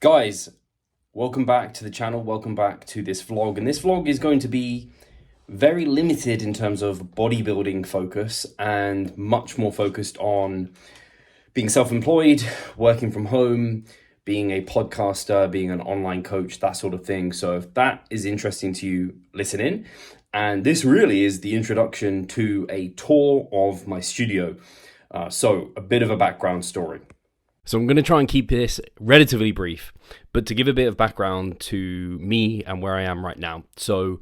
Guys, welcome back to the channel. Welcome back to this vlog. And this vlog is going to be very limited in terms of bodybuilding focus and much more focused on being self-employed, working from home, being a podcaster, being an online coach, that sort of thing. So if that is interesting to you, listen in. And this really is the introduction to a tour of my studio. So a bit of a background story. So I'm going to try and keep this relatively brief, but to give a bit of background to me and where I am right now. So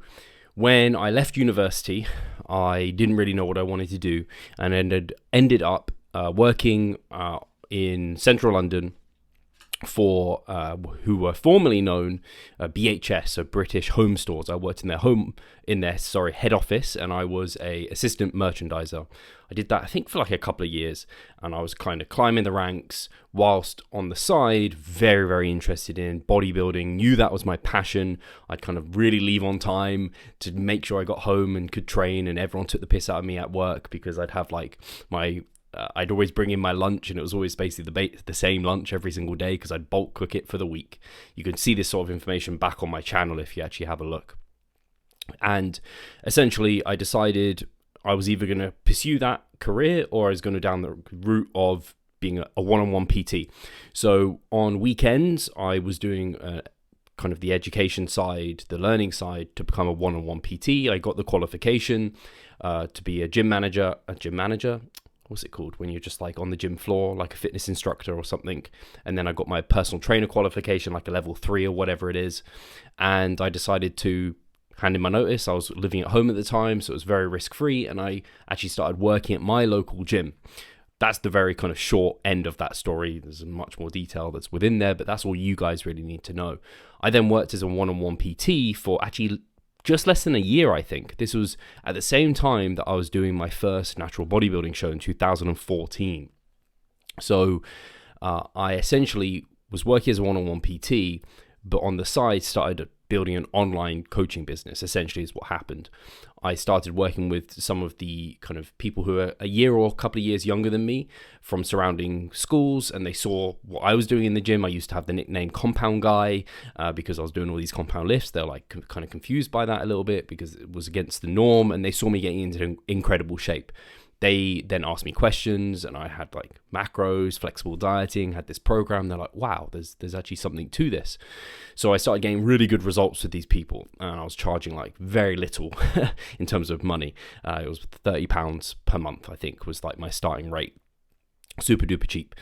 when I left university, I didn't really know what I wanted to do and ended up working in central London for who were formerly known BHS, so British Home Stores. I worked in their head office, and I was a assistant merchandiser. I did that, I think, for like a couple of years, and I was kind of climbing the ranks whilst on the side, very, very interested in bodybuilding, knew that was my passion. I'd kind of really leave on time to make sure I got home and could train, and everyone took the piss out of me at work because I'd have like I'd always bring in my lunch, and it was always basically the same lunch every single day because I'd bulk cook it for the week. You can see this sort of information back on my channel if you actually have a look. And essentially, I decided I was either going to pursue that career or I was going to down the route of being a one-on-one PT. So on weekends, I was doing kind of the education side, the learning side to become a one-on-one PT. I got the qualification to be a gym manager. What's it called when you're just like on the gym floor, like a fitness instructor or something. And then I got my personal trainer qualification, like a level 3 or whatever it is. And I decided to hand in my notice. I was living at home at the time, so it was very risk-free. And I actually started working at my local gym. That's the very kind of short end of that story. There's much more detail that's within there, but that's all you guys really need to know. I then worked as a one-on-one PT for actually just less than a year, I think. This was at the same time that I was doing my first natural bodybuilding show in 2014. So I essentially was working as a one-on-one PT, but on the side started building an online coaching business, essentially is what happened. I started working with some of the kind of people who are a year or a couple of years younger than me from surrounding schools, and they saw what I was doing in the gym. I used to have the nickname Compound Guy because I was doing all these compound lifts. They're like kind of confused by that a little bit because it was against the norm, and they saw me getting into incredible shape. They then asked me questions, and I had like macros, flexible dieting, had this program. They're like, wow, there's actually something to this. So I started getting really good results with these people, and I was charging like very little in terms of money. It was £30 per month, I think, was like my starting rate. Super duper cheap.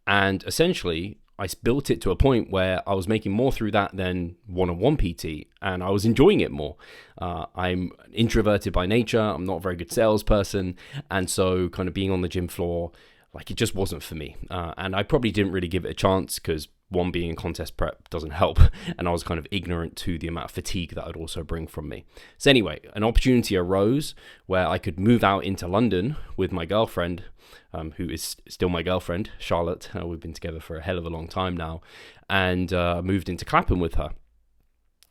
And essentially, I built it to a point where I was making more through that than one-on-one PT, and I was enjoying it more. I'm introverted by nature. I'm not a very good salesperson, and so kind of being on the gym floor, like it just wasn't for me. And I probably didn't really give it a chance because one, being in contest prep doesn't help, and I was kind of ignorant to the amount of fatigue that would also bring from me. So anyway, an opportunity arose where I could move out into London with my girlfriend, who is still my girlfriend, Charlotte. We've been together for a hell of a long time now, and moved into Clapham with her.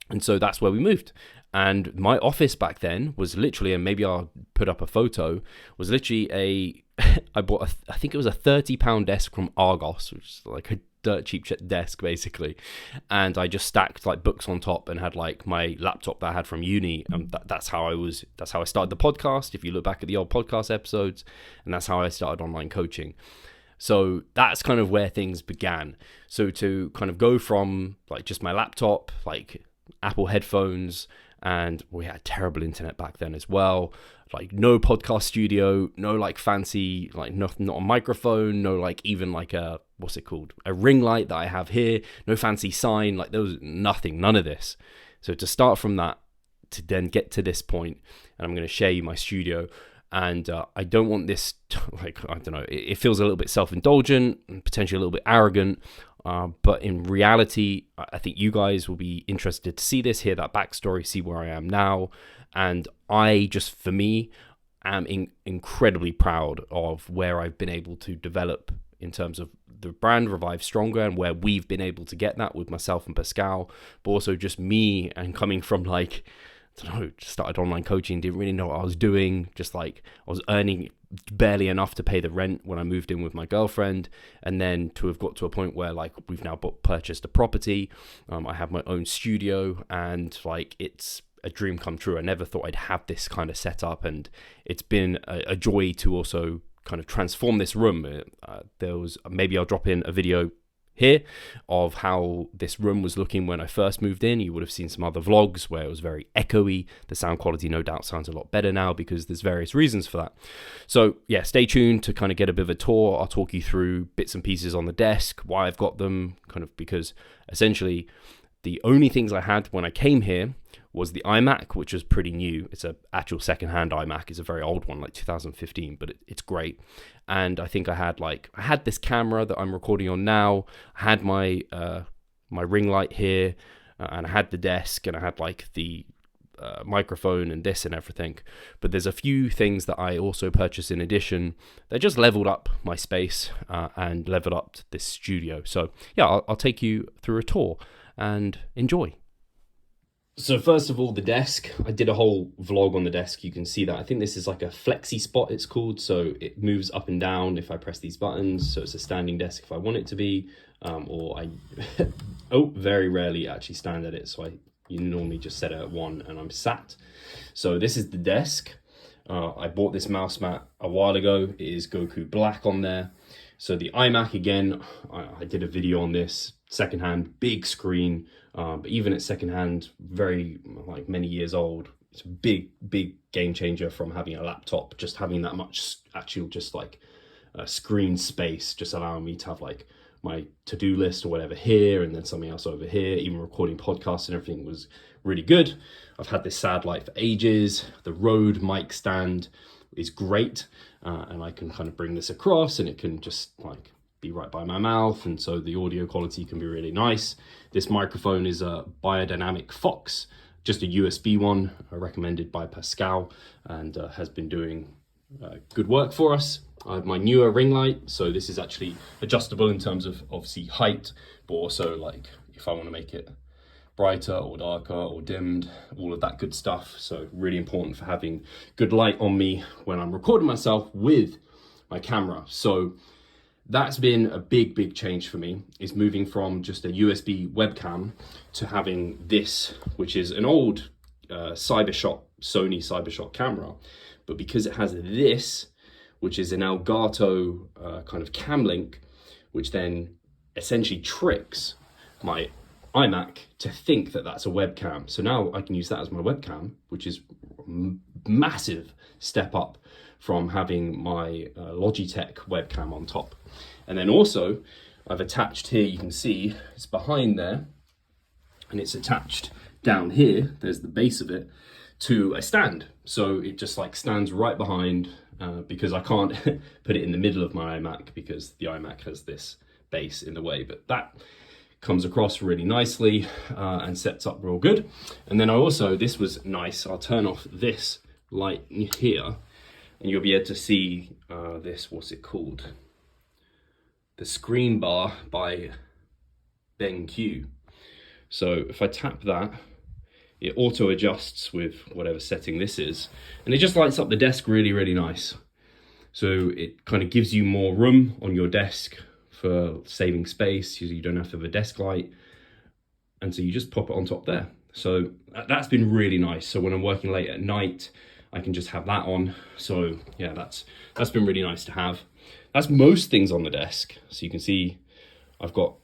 And so that's where we moved. And my office back then was literally, and maybe I'll put up a photo, was literally I bought, I think it was a £30 desk from Argos, which is like a dirt cheap desk basically, and I just stacked like books on top and had like my laptop that I had from uni, and that's how I started the podcast, if you look back at the old podcast episodes, and that's how I started online coaching. So that's kind of where things began. So to kind of go from like just my laptop, like Apple headphones, and we had terrible internet back then as well, like no podcast studio, no like fancy, like not a microphone, no like even like a, what's it called, a ring light that I have here, no fancy sign, like there was none of this. So to start from that to then get to this point, and I'm going to share you my studio, and I don't want this to, like, I don't know, it feels a little bit self-indulgent and potentially a little bit arrogant, but in reality, I think you guys will be interested to see this, hear that backstory, see where I am now. And I just, for me, am incredibly proud of where I've been able to develop in terms of the brand Revive Stronger, and where we've been able to get that with myself and Pascal, but also just me, and coming from like, I don't know, just started online coaching, didn't really know what I was doing, just like I was earning barely enough to pay the rent when I moved in with my girlfriend, and then to have got to a point where like we've now purchased a property. I have my own studio, and like it's a dream come true. I never thought I'd have this kind of setup, and it's been a joy to also kind of transform this room. Maybe I'll drop in a video here of how this room was looking when I first moved in. You would have seen some other vlogs where it was very echoey. The sound quality no doubt sounds a lot better now because there's various reasons for that. So yeah, stay tuned to kind of get a bit of a tour. I'll talk you through bits and pieces on the desk, why I've got them, kind of because essentially the only things I had when I came here was the iMac, which was pretty new. It's an actual second-hand iMac. It's a very old one, like 2015, but it's great. And I think I had this camera that I'm recording on now. I had my my ring light here, and I had the desk, and I had like the microphone and this and everything. But there's a few things that I also purchased in addition that just leveled up my space and leveled up this studio. So yeah, I'll take you through a tour and enjoy. So first of all, the desk. I did a whole vlog on the desk. You can see that. I think this is like a flexi spot, it's called. So it moves up and down if I press these buttons. So it's a standing desk if I want it to be. Or I very rarely actually stand at it. So you normally just set it at 1 and I'm sat. So this is the desk. I bought this mouse mat a while ago. It is Goku Black on there. So the iMac, again, I did a video on this, secondhand, big screen, but even at secondhand, very like many years old, it's a big game changer from having a laptop. Just having that much actual just like screen space, just allowing me to have like my to-do list or whatever here, and then something else over here. Even recording podcasts and everything was really good. I've had this sad light for ages. The Rode mic stand is great, and I can kind of bring this across and it can just like be right by my mouth, and so the audio quality can be really nice. This microphone is a Biodynamic Fox, just a USB one, recommended by Pascal, and has been doing good work for us. I have my newer ring light, so this is actually adjustable in terms of obviously height, but also like if I want to make it brighter or darker or dimmed, all of that good stuff. So really important for having good light on me when I'm recording myself with my camera. So that's been a big change for me, is moving from just a USB webcam to having this, which is an old Sony Cybershot camera, but because it has this, which is an Elgato kind of cam link, which then essentially tricks my iMac to think that that's a webcam. So now I can use that as my webcam, which is massive step up from having my Logitech webcam on top. And then also I've attached here, you can see it's behind there, and it's attached down here, there's the base of it, to a stand. So it just like stands right behind, because I can't put it in the middle of my iMac because the iMac has this base in the way, but that comes across really nicely and sets up real good. And then I also, this was nice, I'll turn off this light here and you'll be able to see this, what's it called? The screen bar by BenQ. So if I tap that, it auto adjusts with whatever setting this is, and it just lights up the desk really nice. So it kind of gives you more room on your desk for saving space. You don't have to have a desk light, and so you just pop it on top there. So that's been really nice. So when I'm working late at night, I can just have that on. So yeah, that's been really nice to have. That's most things on the desk. So you can see I've got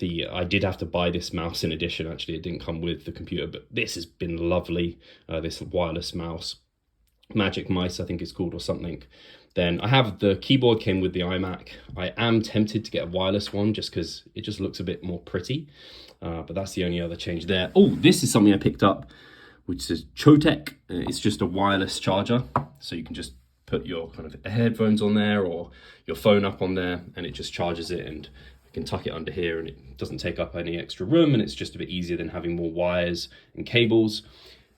I did have to buy this mouse in addition. Actually, it didn't come with the computer, but this has been lovely. This wireless mouse, Magic Mice, I think it's called, or something. Then I have the keyboard came with the iMac. I am tempted to get a wireless one just because it just looks a bit more pretty. But that's the only other change there. Oh, this is something I picked up, which says Chotek. It's just a wireless charger. So you can just put your kind of headphones on there or your phone up on there, and it just charges it, and I can tuck it under here and it doesn't take up any extra room, and it's just a bit easier than having more wires and cables.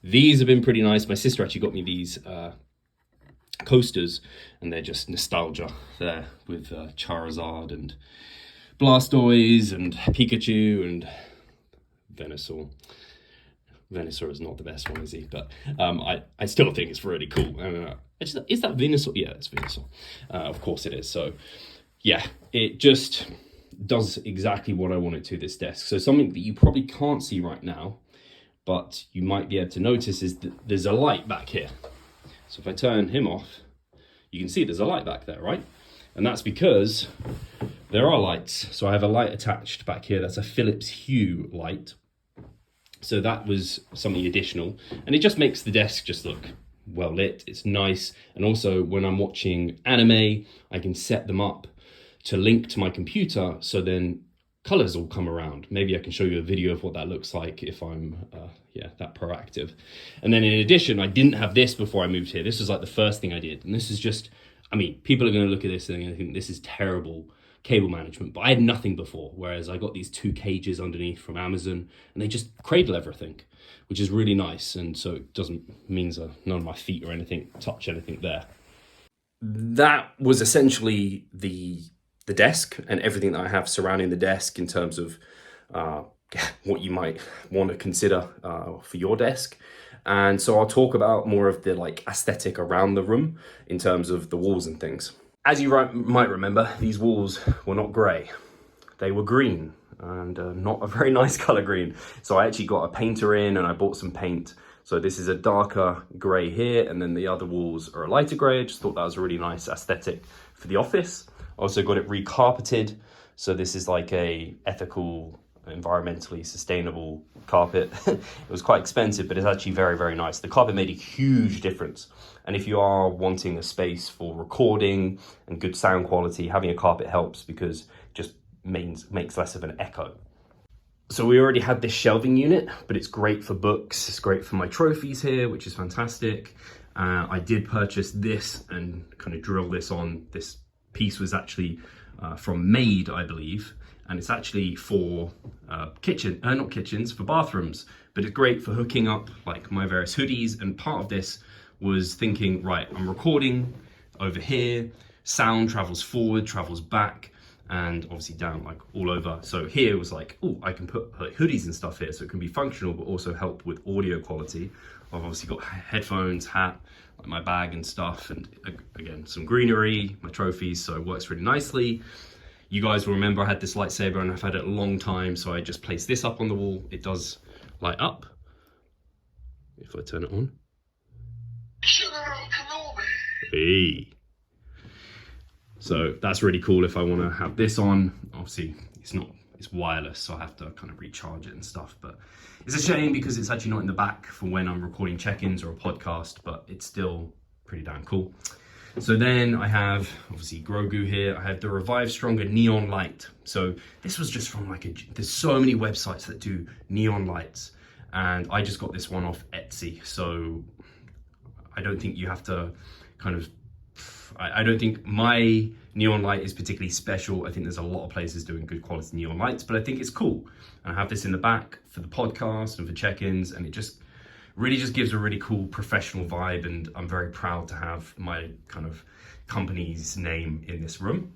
These have been pretty nice. My sister actually got me these coasters, and they're just nostalgia there with Charizard and Blastoise and Pikachu and Venusaur. Venusaur is not the best one, is he? But I still think it's really cool. Is that Venusaur? Yeah, it's Venusaur. Of course it is. So yeah, it just does exactly what I want it to, this desk. So something that you probably can't see right now, but you might be able to notice, is that there's a light back here. So if I turn him off, you can see there's a light back there, right? And that's because there are lights. So I have a light attached back here. That's a Philips Hue light. So that was something additional. And it just makes the desk just look well lit. It's nice. And also when I'm watching anime, I can set them up to link to my computer. So then colors will come around. Maybe I can show you a video of what that looks like if I'm that proactive. And then in addition, I didn't have this before I moved here. This was like the first thing I did. And this is just, I mean, people are going to look at this and they're going to think this is terrible cable management, but I had nothing before. Whereas I got these 2 cages underneath from Amazon and they just cradle everything, which is really nice. And so it means none of my feet or anything touch anything there. That was essentially the desk and everything that I have surrounding the desk in terms of what you might want to consider for your desk. And so I'll talk about more of the like aesthetic around the room in terms of the walls and things. As you might remember, these walls were not grey. They were green, and not a very nice color green. So I actually got a painter in and I bought some paint. So this is a darker grey here, and then the other walls are a lighter grey. I just thought that was a really nice aesthetic for the office. Also got it recarpeted. So this is like a ethical, environmentally sustainable carpet. It was quite expensive, but it's actually very, very nice. The carpet made a huge difference. And if you are wanting a space for recording and good sound quality, having a carpet helps because it just makes less of an echo. So we already had this shelving unit, but it's great for books. It's great for my trophies here, which is fantastic. I did purchase this and kind of drill this on. This piece was actually from Made, I believe. And it's actually for not kitchens, for bathrooms. But it's great for hooking up like my various hoodies. And part of this was thinking, right, I'm recording over here. Sound travels forward, travels back, and obviously down, like all over. So here was like, oh, I can put like hoodies and stuff here so it can be functional, but also help with audio quality. I've obviously got headphones, hat, like my bag and stuff. And again, some greenery, my trophies, so it works really nicely. You guys will remember I had this lightsaber and I've had it a long time. So I just placed this up on the wall. It does light up. If I turn it on. Hey. So that's really cool if I want to have this on. Obviously it's wireless, so I have to kind of recharge it and stuff, but it's a shame because it's actually not in the back for when I'm recording check-ins or a podcast, but it's still pretty damn cool. So then I have obviously Grogu here. I have the Revive Stronger neon light. So this was just from there's so many websites that do neon lights, and I just got this one off Etsy. So I don't think you have to I don't think my neon light is particularly special. I think there's a lot of places doing good quality neon lights, but I think it's cool. And I have this in the back for the podcast and for check-ins, and it just really just gives a really cool professional vibe. And I'm very proud to have my kind of company's name in this room.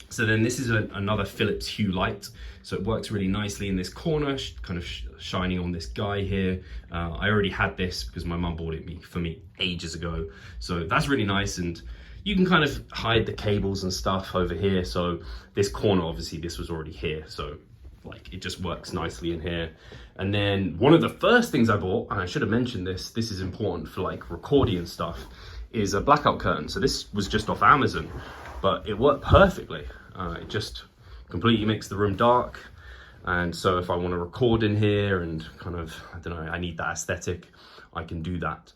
So then this is another Philips Hue light. So it works really nicely in this corner, kind of shining on this guy here. I already had this because my mum bought it for me ages ago. So that's really nice. And you can kind of hide the cables and stuff over here. So this corner, obviously this was already here. So like it just works nicely in here. And then one of the first things I bought, and I should have mentioned this is important for like recording and stuff, is a blackout curtain. So this was just off Amazon, but it worked perfectly. It just completely makes the room dark. And so if I want to record in here and kind of, I don't know, I need that aesthetic, I can do that.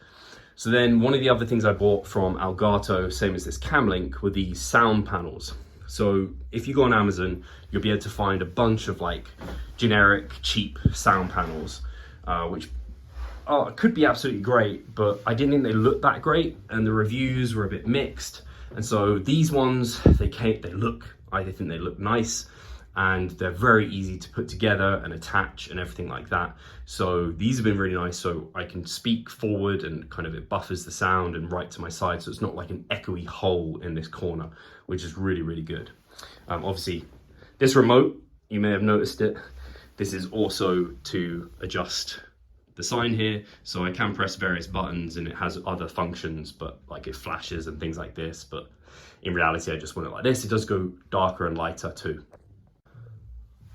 So then one of the other things I bought from Elgato, same as this Camlink, were these sound panels. So if you go on Amazon, you'll be able to find a bunch of like generic, cheap sound panels, which could be absolutely great, but I didn't think they looked that great, and the reviews were a bit mixed. And so these ones, I think they look nice, and they're very easy to put together and attach and everything like that. So these have been really nice. So I can speak forward and kind of it buffers the sound, and right to my side. So it's not like an echoey hole in this corner, which is really, really good. Obviously this remote, you may have noticed it. This is also to adjust the sign here, so I can press various buttons and it has other functions, but like it flashes and things like this. But in reality, I just want it like this. It does go darker and lighter too.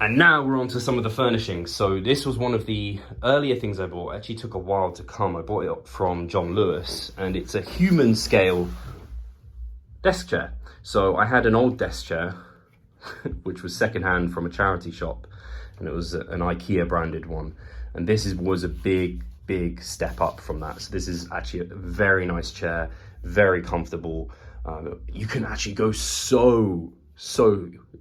And now we're on to some of the furnishings. So this was one of the earlier things I bought. It actually took a while to come. I bought it up from John Lewis, and it's a human scale desk chair. So I had an old desk chair, which was secondhand from a charity shop, and it was an IKEA branded one. And this was a big step up from that. So this is actually a very nice chair, very comfortable. You can actually go so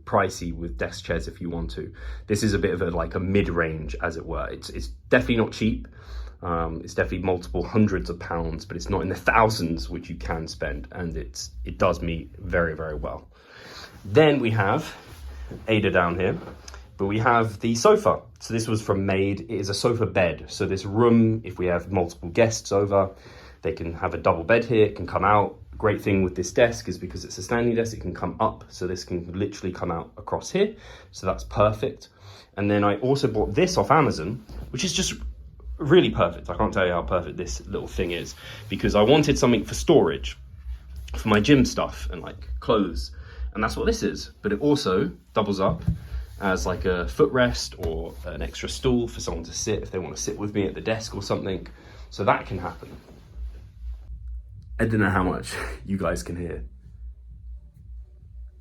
pricey with desk chairs if you want to. This is a bit of a mid-range, as it were. It's definitely not cheap. It's definitely multiple hundreds of pounds, but it's not in the thousands, which you can spend, and it does me very well. Then we have Ada down here, but we have the sofa. So this was from Made. It is a sofa bed. So this room, if we have multiple guests over, they can have a double bed here. It can come out. Great thing with this desk is because it's a standing desk, it can come up. So this can literally come out across here. So that's perfect. And then I also bought this off Amazon, which is just really perfect. I can't tell you how perfect this little thing is, because I wanted something for storage for my gym stuff and like clothes. And that's what this is. But it also doubles up as like a footrest or an extra stool for someone to sit if they want to sit with me at the desk or something. So that can happen. I don't know how much you guys can hear,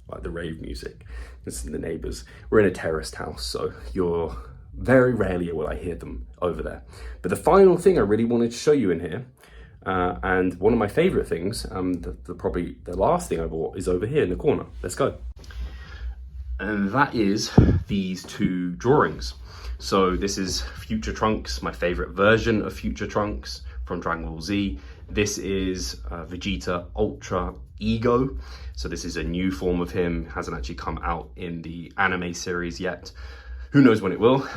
like the rave music. This is the neighbors. We're in a terraced house, so you're very rarely will I hear them over there. But the final thing I really wanted to show you in here, and one of my favorite things, probably the last thing I bought, is over here in the corner. Let's go. And that is these two drawings. So this is Future Trunks, my favorite version of Future Trunks from Dragon Ball Z. This is Vegeta Ultra Ego. So this is a new form of him. Hasn't actually come out in the anime series yet. Who knows when it will.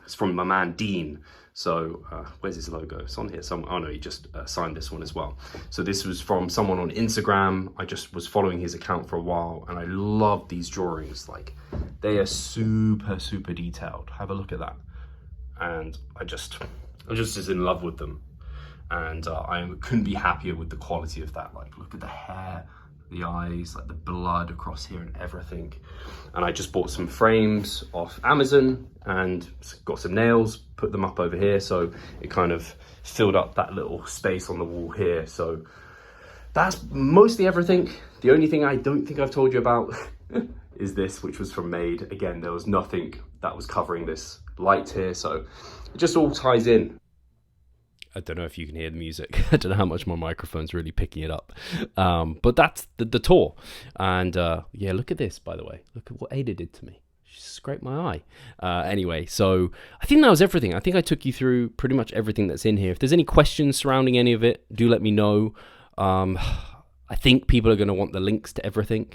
It's from my man Dean. So where's his logo? It's on here somewhere. Oh no, he just signed this one as well. So this was from someone on Instagram. I just was following his account for a while, and I love these drawings. Like, they are super detailed. Have a look at that. And I'm just as in love with them. And I couldn't be happier with the quality of that. Like, look at the hair, the eyes, like the blood across here and everything. And I just bought some frames off Amazon and got some nails, put them up over here. So it kind of filled up that little space on the wall here. So that's mostly everything. The only thing I don't think I've told you about is this, which was from Made. Again, there was nothing that was covering this light here. So it just all ties in. I don't know if you can hear the music. I don't know how much my microphone's really picking it up. But that's the tour. And yeah, look at this, by the way. Look at what Ada did to me. She scraped my eye. Anyway, so I think that was everything. I think I took you through pretty much everything that's in here. If there's any questions surrounding any of it, do let me know. I think people are going to want the links to everything.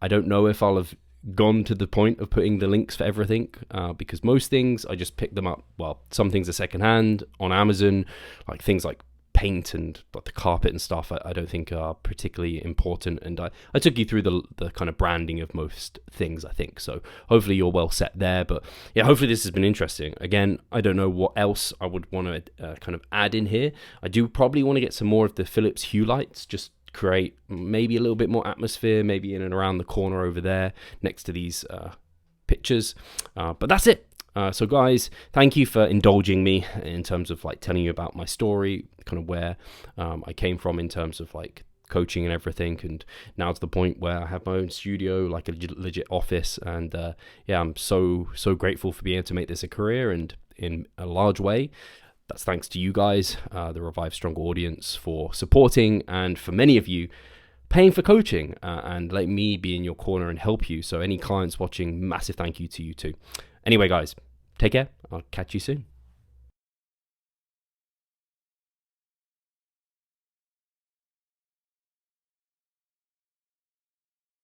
I don't know if I'll have gone to the point of putting the links for everything, because most things I just pick them up. Well, some things are secondhand on Amazon, like things like paint and like the carpet and stuff. I don't think are particularly important, and I took you through the kind of branding of most things, I think. So hopefully you're well set there. But yeah, hopefully this has been interesting. Again, I don't know what else I would want to kind of add in here. I do probably want to get some more of the Philips Hue lights, just create maybe a little bit more atmosphere, maybe in and around the corner over there next to these pictures. But that's it. So guys, thank you for indulging me in terms of like telling you about my story, kind of where I came from in terms of like coaching and everything, and now to the point where I have my own studio, like a legit office. And yeah, I'm so grateful for being able to make this a career, and in a large way that's thanks to you guys, the Revive Strong audience, for supporting, and for many of you paying for coaching and let me be in your corner and help you. So any clients watching, massive thank you to you too. Anyway, guys, take care. I'll catch you soon.